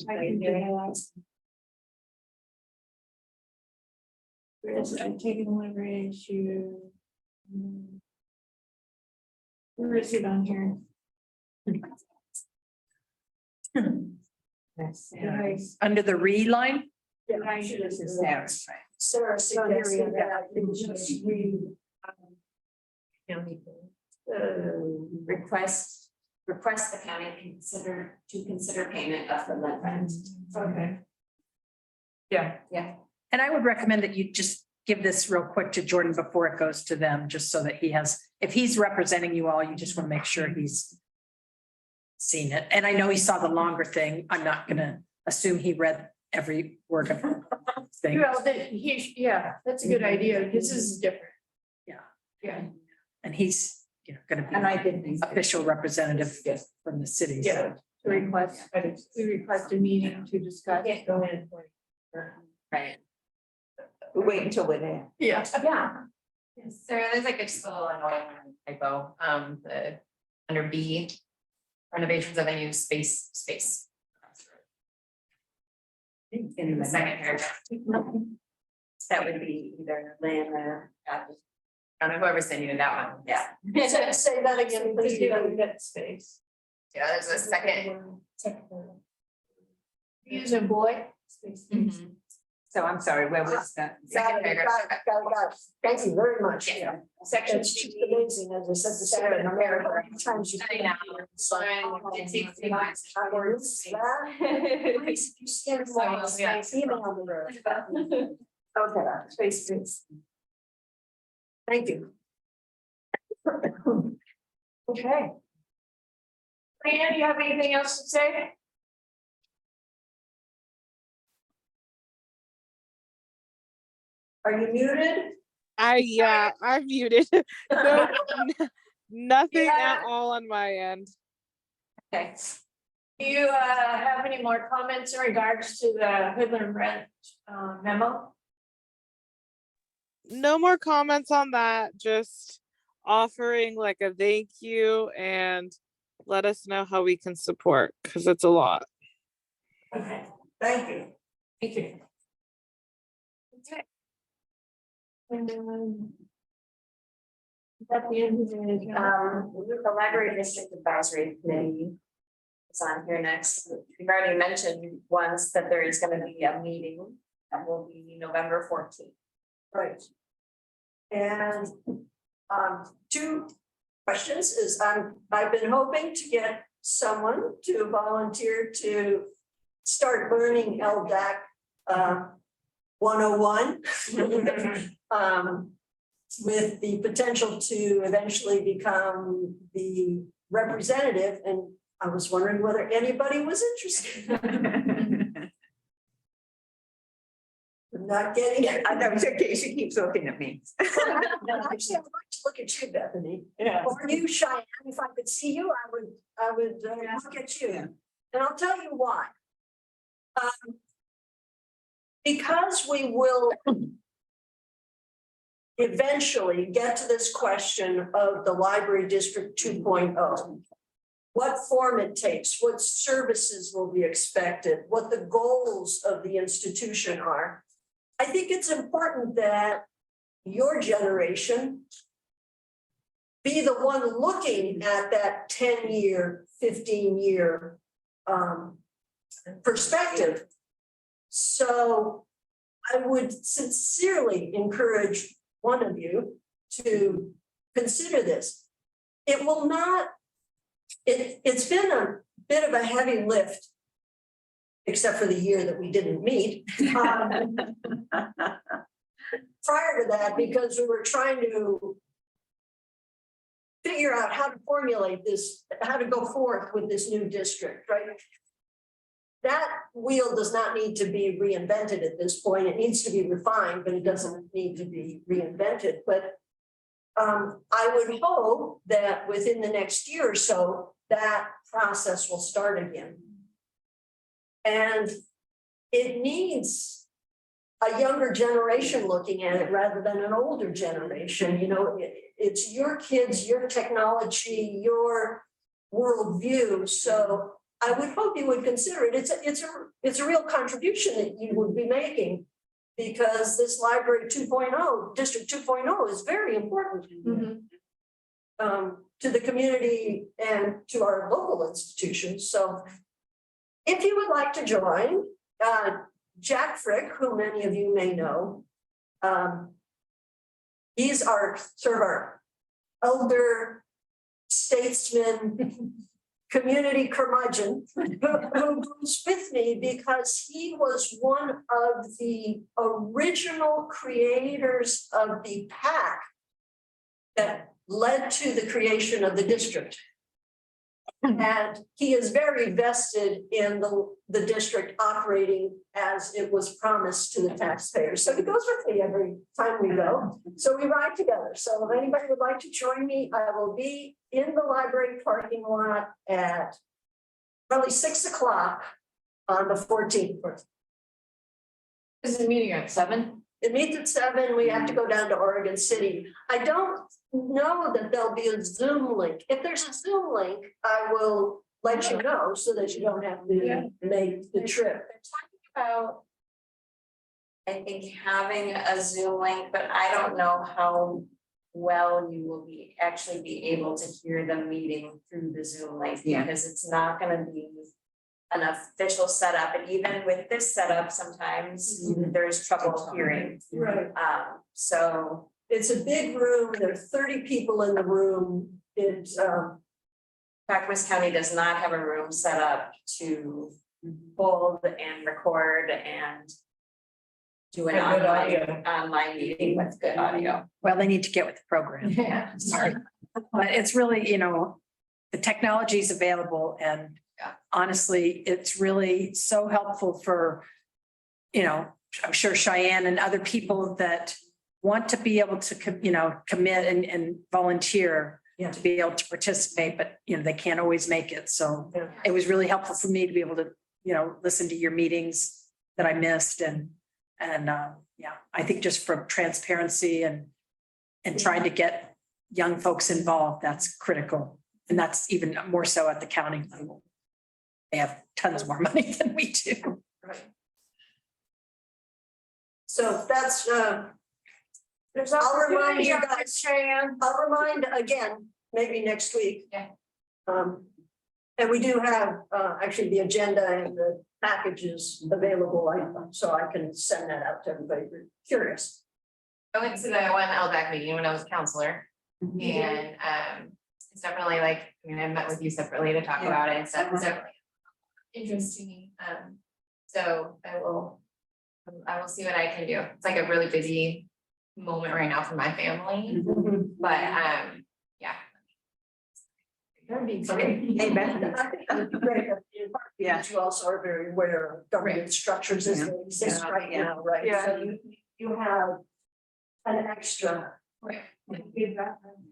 I'm taking liberty issue. Where is it on here? Under the line? yeah, I This is Sarah's, right? Sarah suggested that I can just read. County. Request the county to consider payment of the rent. Okay. Yeah. And I would recommend that you just give this real quick to Jordan before it goes to them, just so that he has, if he's representing you all, you just want to make sure he's seen it. And I know he saw the longer thing. I'm not gonna assume he read every word of the thing. Well, yeah, that's a good idea, because this is different. Yeah. Yeah. And he's, gonna And I be didn't. official representative from the city. so- Yeah. We request a meeting to discuss. Go ahead. Right. We wait until we're there. Yeah. Yeah. So there's like a just little annoying typo, under B, renovations of a new space. In the second paragraph. That would be either land or, I don't know, whoever's sending you that one, yeah. Say that again, please. That space. Yeah, there's a second. Using boy. Mhm. So I'm sorry, where was that? Second paragraph. Got it. Thank you very much. Yeah. Section, it's just amazing, as I said, the Sarah, no matter how many times you. I know. It takes me months. I will use that. Please, if you see any more, So, yeah. email me. Okay, space. Thank you. Okay. Leanne, do you have anything else to say? Are you muted? I'm muted. No, nothing Yeah. at all on my end. Okay. Do you have any more comments in regards to the Hoodland Rent memo? No more comments on that, just offering like a thank you and let us know how we can support, because it's a lot. Okay, thank you. Thank you. Okay. At the end of the, The library district advisory committee is on here next. We've already mentioned once that there is gonna be a meeting that will be November 14th. Right. And two questions is I've been hoping to get someone to volunteer to start learning LDAC 101. with the potential to eventually become the representative, and I was wondering whether anybody was interested. I'm not getting it. I know, it's okay, she keeps looking at me. Actually, I'd like to look at you, Bethany. Yeah. Or you, Cheyenne, if I could see you, I would look at you. Yeah. And I'll tell you why. Because we will eventually get to this question of the library district 2.0. What form it takes, what services will be expected, what the goals of the institution are. I think it's important that your generation be the one looking at that 10-year, 15-year perspective. So I would sincerely encourage one of you to consider this. It will not, it's been a bit of a heavy lift, except for the year that we didn't meet. Prior to that, because we were trying to figure out how to formulate this, how to go forth with this new district, right? That wheel does not need to be reinvented at this point. It needs to be refined, but it doesn't need to be reinvented. But I would hope that within the next year or so, that process will start again. And it needs a younger generation looking at it rather than an older generation. You know, it's your kids, your technology, your worldview. So I would hope you would consider it. It's a real contribution that you would be making, because this library 2.0, district 2.0 is very important to the community and to our local institutions. So if you would like to join, Jack Frick, who many of you may know, he's our sort of our elder statesman, community curmudgeon, who goes with me because he was one of the original creators of the PAC that led to the creation of the district. And he is very vested in the district operating as it was promised to the taxpayers. So he goes with me every time we go. So we ride together. So if anybody would like to join me, I will be in the library parking lot at probably 6 o'clock on the 14th. Is the meeting at 7? It meets at 7. We have to go down to Oregon City. I don't know that there'll be a Zoom link. If there's a Zoom link, I will let you know so that you don't have to make the trip. About, I think, having a Zoom link, but I don't know how well you will actually be able to hear the meeting through the Zoom link, because it's not going to be an official setup. And even with this setup, sometimes there's trouble hearing. Right. So It's a big room. There are 30 people in the room. It's Clackamas County does not have a room set up to hold and record and do an online meeting with good audio. Well, they need to get with the program. Yeah. Sorry. But it's really, you know, the technology is available, and honestly, it's really so helpful for, you know, I'm sure Cheyenne and other people that want to be able to, you know, commit and volunteer to be able to participate, but, you know, they can't always make it. So it was really helpful for me to be able to, you know, listen to your meetings that I missed, and I think just for transparency and trying to get young folks involved, that's critical. And that's even more so at the county level. They have tons more money than we do. right. So that's There's I'll remind opportunity you on guys. this, Cheyenne. I'll remind again, maybe next week. Yeah. And we do have actually the agenda and the packages available, so I can send that out to everybody if you're curious. I went to the one LDAC meeting when I was a counselor, and it's definitely like, I mean, I met with you separately to talk about it and stuff. It's definitely interesting. So I will see what I can do. It's like a really busy moment right now for my family, Mhm. but yeah. That'd be great. Amen. I think that'd be great. In part, Yeah. because you also are very aware of government structures as Yeah. they exist Yeah. right Yeah. now, right? Yeah. So you have an extra Right.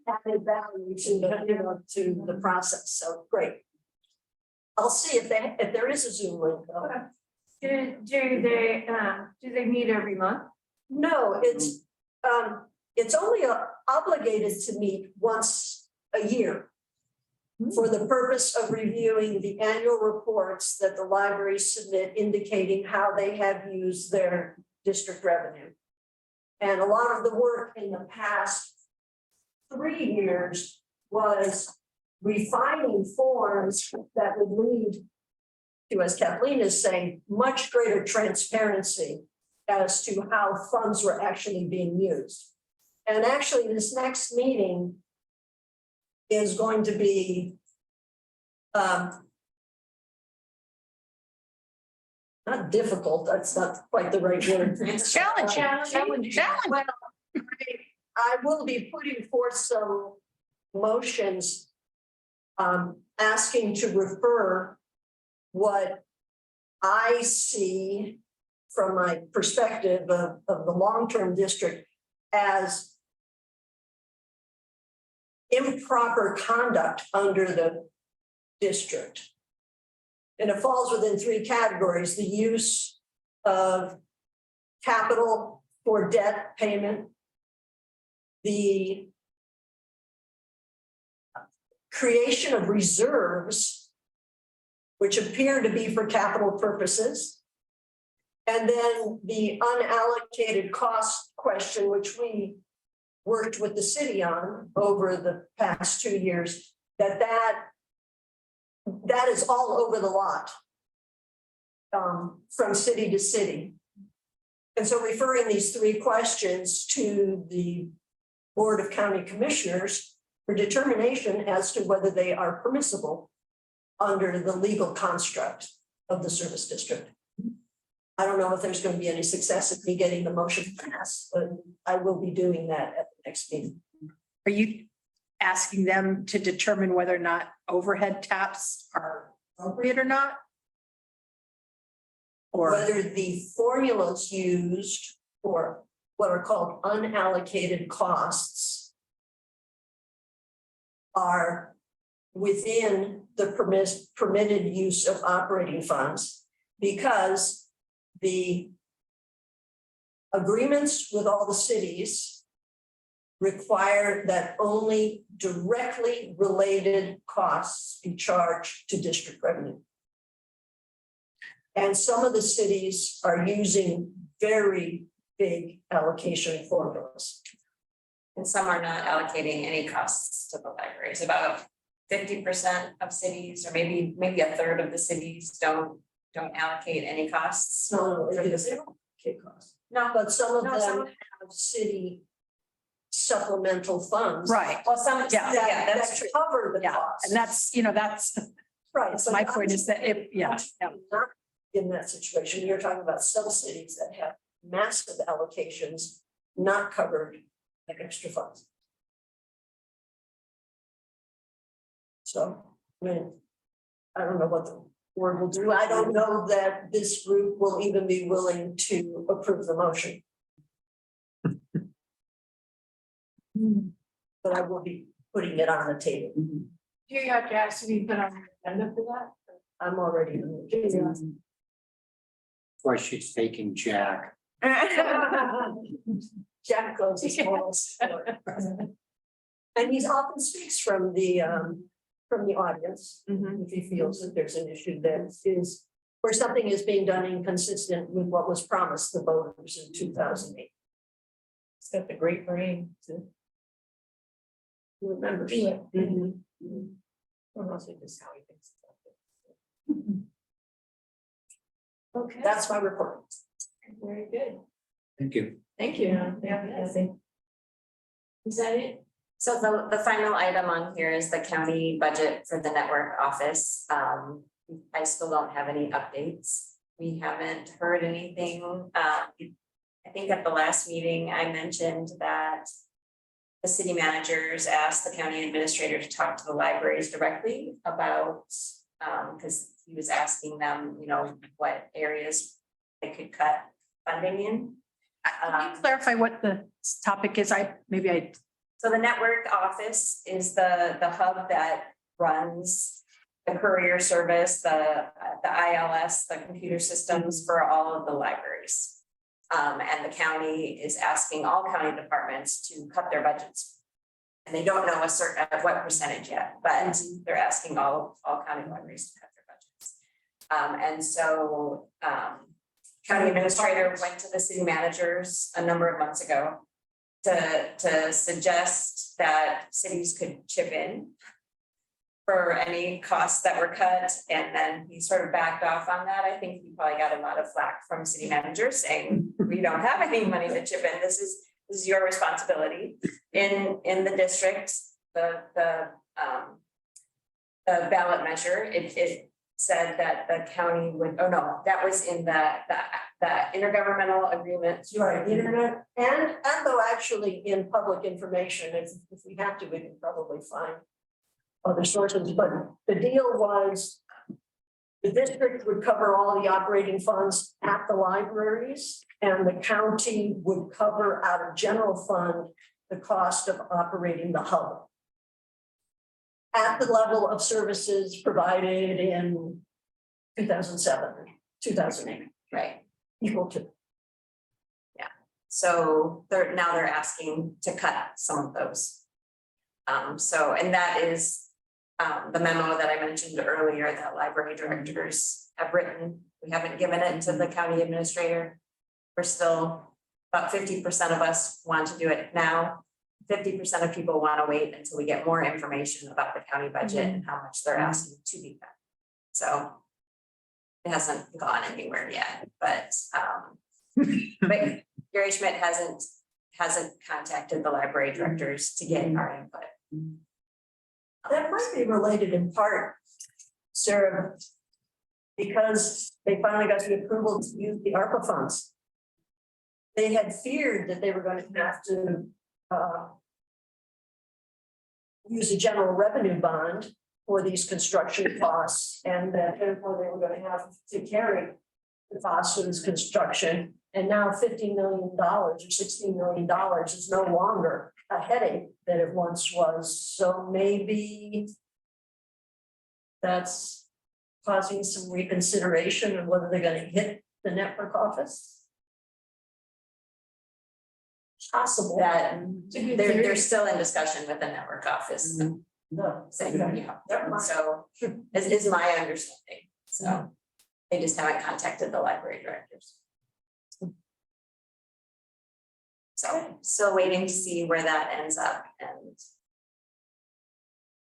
added value to the, you know, to the process, so great. I'll see if there is a Zoom link though. Do they meet every month? No, it's only obligated to meet once a year for the purpose of reviewing the annual reports that the libraries submit indicating how they have used their district revenue. And a lot of the work in the past 3 years was refining forms that would lead to, as Kathleen is saying, much greater transparency as to how funds were actually being used. And actually, this next meeting is going to be not difficult, that's not quite the right word. Challenging. Challenging. Well, I will be putting forth some motions asking to refer what I see from my perspective of the long-term district as improper conduct under the district. And it falls within 3 categories: the use of capital for debt payment, the creation of reserves, which appear to be for capital purposes, and then the unallocated cost question, which we worked with the city on over the past 2 years, that is all over the lot from city to city. And so referring these 3 questions to the Board of County Commissioners for determination as to whether they are permissible under the legal construct of the service district. I don't know if there's going to be any success in me getting the motion passed, but I will be doing that at the next meeting. Are you asking them to determine whether or not overhead taps are appropriate or not? Or Whether the formulas used for what are called unallocated costs are within the permitted use of operating funds, because the agreements with all the cities require that only directly related costs be charged to district revenue. And some of the cities are using very big allocation formulas. And some are not allocating any costs to the libraries. About 50% of cities, or maybe a third of the cities don't allocate any costs. No, it is okay cost. No, But some of No, some them have city supplemental funds. right, well, some, Yeah. That that's true. cover the yeah, costs. and that's Right. that's but my point is that it, yeah. Not in that situation, you're talking about some cities that have massive allocations not covered by extra funds. So, I mean, I don't know what the board will do. I don't know that this group will even be willing to approve the motion. But I will be putting it on the table. Do you have to ask to be put on the agenda for that? I'm already on the agenda. Of course, she's taking Jack. Jack goes his moral support. And he often speaks from the audience, if he feels that there's an issue that is, where something is being done inconsistent with what was promised the voters in 2008. It's got the great brain to Remember. do it. Or also just how he thinks about it. Okay, That's my report. very good. Thank you. Thank you. Yeah, I think. Is that it? So the final item on here is the county budget for the network office. I still don't have any updates. We haven't heard anything. think at the last meeting, I mentioned that the city managers asked the county administrator to talk to the libraries directly about, because he was asking them, you know, what areas they could cut funding in. Can you clarify what the topic is? So the network office is the hub that runs the courier service, the ILS, the computer systems for all of the libraries. And the county is asking all county departments to cut their budgets. And they don't know what percentage yet, but they're asking all county libraries to cut their budgets. And so county administrator went to the city managers a number of months ago to suggest that cities could chip in for any costs that were cut, and then he sort of backed off on that. I think he probably got a lot of flack from city managers saying, we don't have any money to chip in, this is your responsibility. In the district, the ballot measure, it said that the county would, oh no, that was in the intergovernmental agreement. Right, the internet, and though actually in public information, if we have to, we can probably find other sources, but the deal was the district would cover all the operating funds at the libraries, and the county would cover out of general fund the cost of operating the hub at the level of services provided in 2007, 2008, Right. equal to. So they're asking to cut some of those. And that is the memo that I mentioned earlier that library directors have written. We haven't given it to the county administrator. We're still, about 50% of us want to do it now. 50% of people want to wait until we get more information about the county budget and how much they're asking to be cut. So it hasn't gone anywhere yet, but Gary Schmidt hasn't contacted the library directors to get our input. That might be related in part, Sarah, because they finally got the approval to use the ARPA funds. They had feared that they were going to have to use a general revenue bond for these construction costs, and that therefore they were going to have to carry the cost of this construction. And now $50 million or $16 million is no longer a headache that it once was. So maybe that's causing some reconsideration of whether they're going to hit the network office. Possible. That they're still in discussion with the network office. No. So, Okay. yeah, so is my understanding. So they just haven't contacted the library directors. So still waiting to see where that ends up and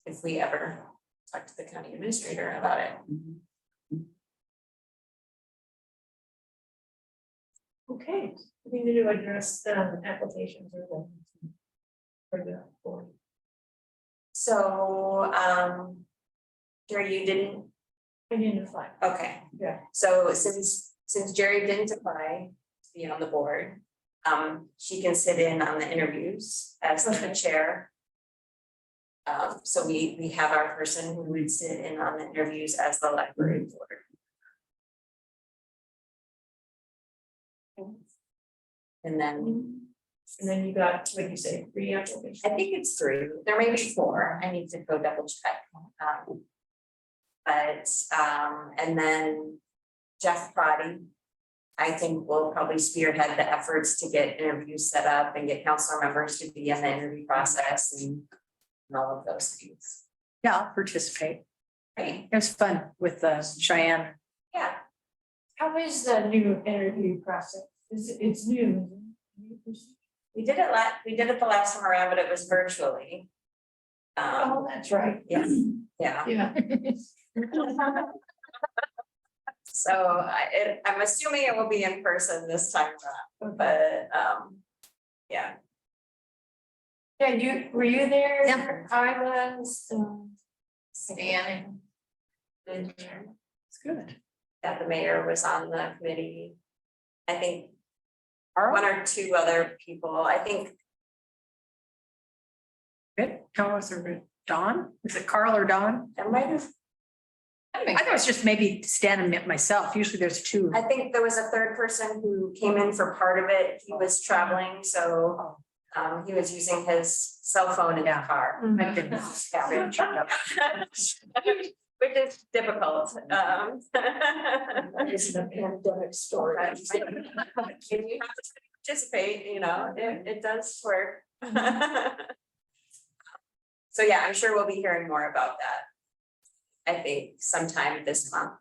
if we ever talk to the county administrator about it. Okay, we need to address the applications or the board. So, Jerry, you didn't, Identify. okay. Yeah. So since Jerry didn't apply to be on the board, she can sit in on the interviews as the chair. So we have our person who would sit in on the interviews as the library board. And then you got, what did you say, 3 applications? I think it's 3. There may be 4. I need to go double check. And then Jeff Proddy, I think will probably spearhead the efforts to get interviews set up and get council members to be in the interview process and all of those things. Yeah, I'll participate. Right? It was fun with Cheyenne. Yeah. How is the new interview process? It's new. We did it the last time around, but it was virtually. Oh, that's right. Yeah. Yeah. So I'm assuming it will be in person this time around, but yeah. Yeah, were you there? Yeah. I was. Stan. It's good. That the mayor was on the committee. I think one or two other people, I think. Good. How was it? Dawn? Is it Carl or Dawn? That might have. I thought it was just maybe Stan and myself. Usually there's two. I think there was a third person who came in for part of it. He was traveling, so he was using his cell phone in the car. My goodness. Yeah. Which is difficult. It's a pandemic story. If you have to participate, it does work. So yeah, I'm sure we'll be hearing more about that. I think sometime this month.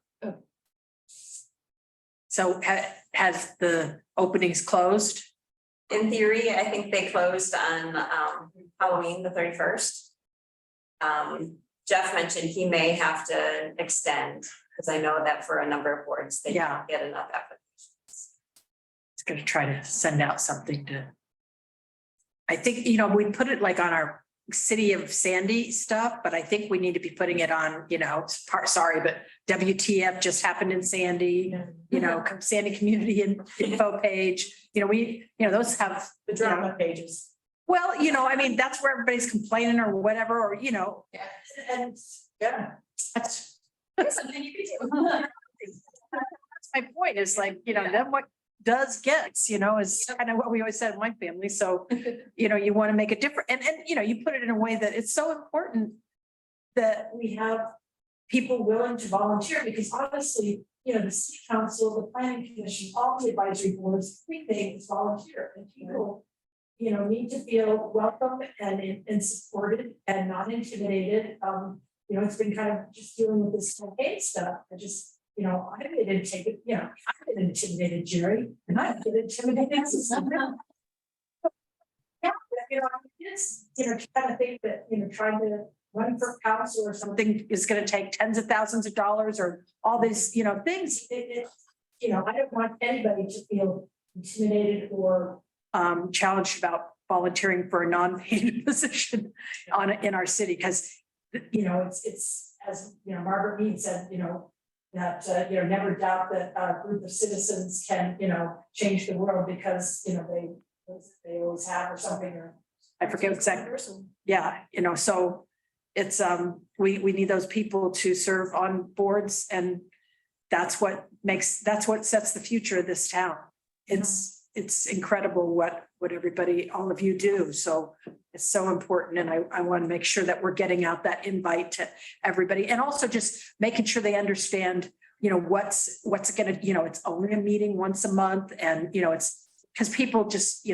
So has the openings closed? In theory, I think they closed on Halloween, the 31st. Jeff mentioned he may have to extend, because I know that for a number of boards, they can't get enough applications. It's gonna try to send out something to. I think, we put it like on our City of Sandy stuff, but I think we need to be putting it on, sorry, but WTF just happened in Sandy, Sandy Community Info page, those have. The drama pages. Well, I mean, that's where everybody's complaining or whatever, or, and that's. Something you could do. That's my point is like, then what does gets, is kind of what we always said in my family. So, you want to make a difference and, you put it in a way that it's so important that We have people willing to volunteer because honestly, the city council, the planning commission, all the advisory boards, everything is volunteer and people. Need to feel welcome and supported and not intimidated. It's been kind of just dealing with this campaign stuff. I just, I've been intimidated, I've been intimidated, Jerry, and I've been intimidated. Yeah, it's, trying to think that, trying to run for council or something is going to take tens of thousands of dollars or all these, things. I don't want anybody to feel intimidated or Challenged about volunteering for a non-paid position in our city, because it's as Margaret Mead said, that never doubt that a group of citizens can change the world because they always have or something, or I forget exactly. Yeah, so it's we need those people to serve on boards, and that's what sets the future of this town. It's incredible what everybody, all of you do. So it's so important. And I want to make sure that we're getting out that invite to everybody, and also just making sure they understand, what's going to, it's only a meeting once a month. And, it's because people just,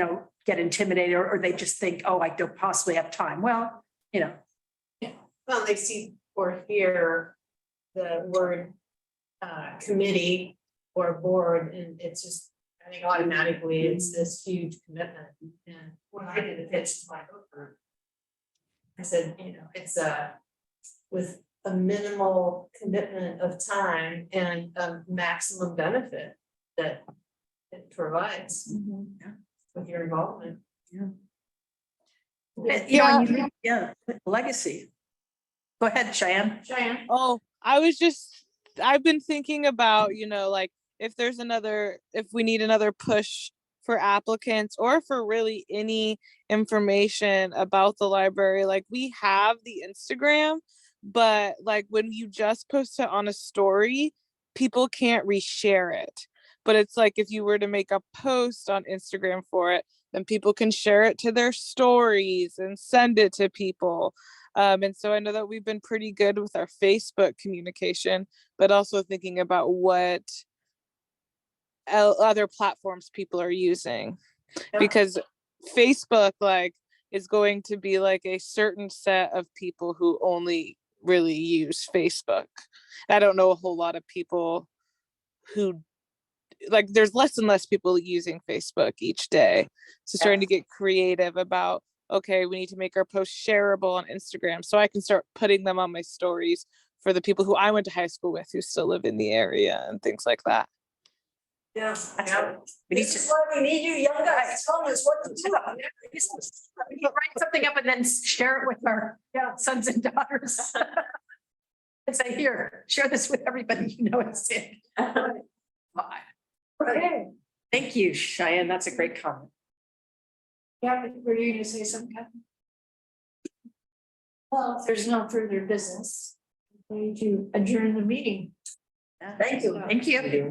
get intimidated or they just think, oh, I don't possibly have time. Well, Well, they see or hear the word committee or board, and it's just, I think automatically it's this huge commitment. And when I did the pitch to my book group, I said, it's with a minimal commitment of time and a maximum benefit that it provides with your involvement. Legacy. Go ahead, Cheyenne. Oh, I've been thinking about, like if we need another push for applicants or for really any information about the library, like we have the Instagram, but like when you just post it on a story, people can't reshare it. But it's like if you were to make a post on Instagram for it, then people can share it to their stories and send it to people. And so I know that we've been pretty good with our Facebook communication, but also thinking about what other platforms people are using, because Facebook is going to be like a certain set of people who only really use Facebook. I don't know a whole lot of people who there's less and less people using Facebook each day. So starting to get creative about, okay, we need to make our posts shareable on Instagram so I can start putting them on my stories for the people who I went to high school with who still live in the area and things like that. Yeah. This is why we need you young guys. Tell us what to do. Write something up and then share it with our sons and daughters. And say, here, share this with everybody, it's it. Okay. Thank you, Cheyenne. That's a great comment. Yeah, were you gonna say something? Kathy? Well, if there's no further business, we need to adjourn the meeting. Thank you. Thank you.